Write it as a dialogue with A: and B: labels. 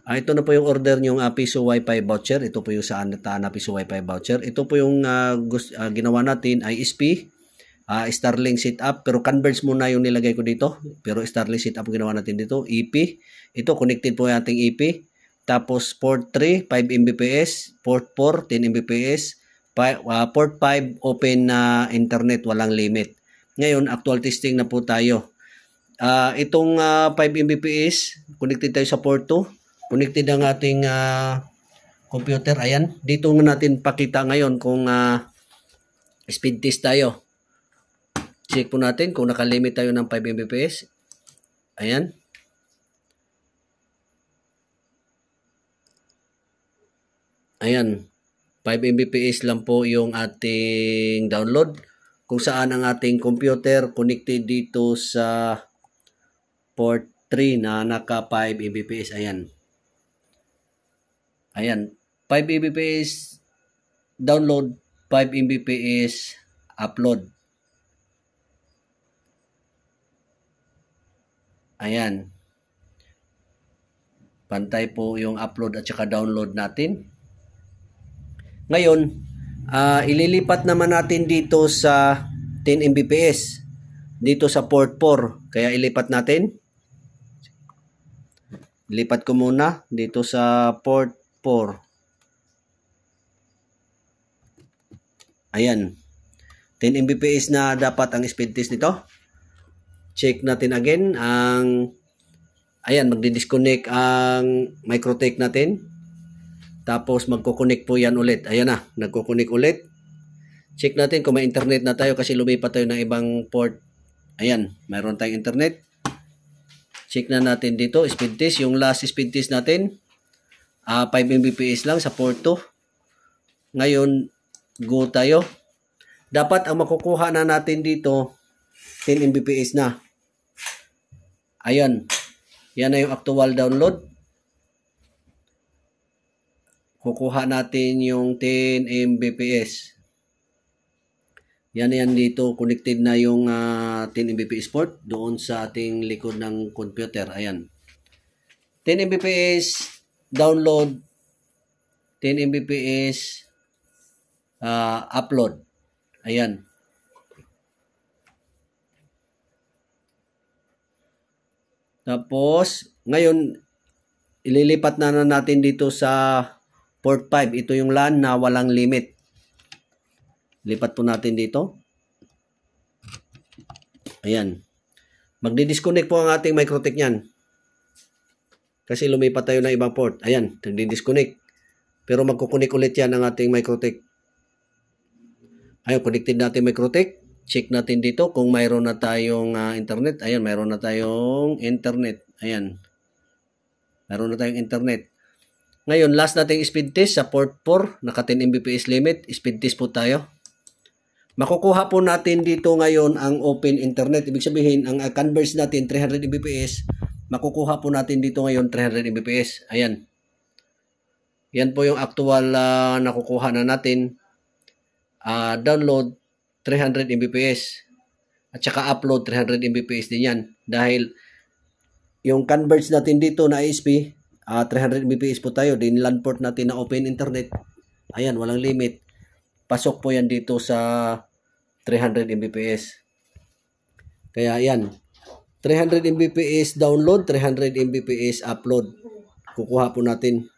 A: Ito na po yung order niyong Piso Wi-Fi voucher. Ito po yung saan na Piso Wi-Fi voucher. Ito po yung ginawa natin ISP, Starlink setup. Pero Converge muna yung nilagay ko dito. Pero Starlink setup ginawa natin dito. EP. Ito connected po yung ating EP. Tapos port 3, 5 Mbps. Port 4, 10 Mbps. Port 5, open na internet, walang limit. Ngayon, actual testing na po tayo. Itong 5 Mbps, connected tayo sa port 2. Connected ang ating computer. Ayan. Dito natin pakita ngayon kung speed test tayo. Check po natin kung nakalimit tayo ng 5 Mbps. Ayan. Ayan. 5 Mbps lang po yung ating download. Kung saan ang ating computer connected dito sa port 3 na naka 5 Mbps. Ayan. Ayan, 5 Mbps download, 5 Mbps upload. Ayan. Pantay po yung upload at saka download natin. Ngayon, ililipat naman natin dito sa 10 Mbps. Dito sa port 4. Kaya ilipat natin. Lipat ko muna dito sa port 4. Ayan. 10 Mbps na dapat ang speed test nito. Check natin again ang ayan, magdi-disconnect ang Microtech natin. Tapos magko-connect po yan ulit. Ayan na, nagko-connect ulit. Check natin kung may internet na tayo kasi lumipat tayo ng ibang port. Ayan, mayroon tayong internet. Check na natin dito, speed test. Yung last speed test natin, 5 Mbps lang sa port 2. Ngayon, go tayo. Dapat ang makukuha na natin dito, 10 Mbps na. Ayan. Yan na yung actual download. Kukuha natin yung 10 Mbps. Yan dito. Connected na yung 10 Mbps port doon sa ating likod ng computer. Ayan. 10 Mbps download, 10 Mbps upload. Ayan. Tapos, ngayon, ililipat na natin dito sa port 5. Ito yung LAN na walang limit. Lipat po natin dito. Ayan. Magdi-disconnect po ang ating Microtech niyan. Kasi lumipat tayo ng ibang port. Ayan, nagdi-disconnect. Pero magkukunik ulit yan ang ating Microtech. Ayun, connected natin Microtech. Check natin dito kung mayroon na tayong internet. Ayan, mayroon na tayong internet. Ayan. Mayroon na tayong internet. Ngayon, last nating speed test sa port 4. Naka 10 Mbps limit. Speed test po tayo. Makukuha po natin dito ngayon ang open internet. Ibig sabihin, ang converge natin 300 Mbps. Makukuha po natin dito ngayon 300 Mbps. Ayan. Yan po yung actual nakukuha na natin. Download 300 Mbps. At saka upload 300 Mbps din yan. Dahil yung converge natin dito na ISP, 300 Mbps po tayo. Din LAN port natin na open internet. Ayan, walang limit. Pasok po yan dito sa 300 Mbps. Kaya yan. 300 Mbps download, 300 Mbps upload. Kukuha po natin.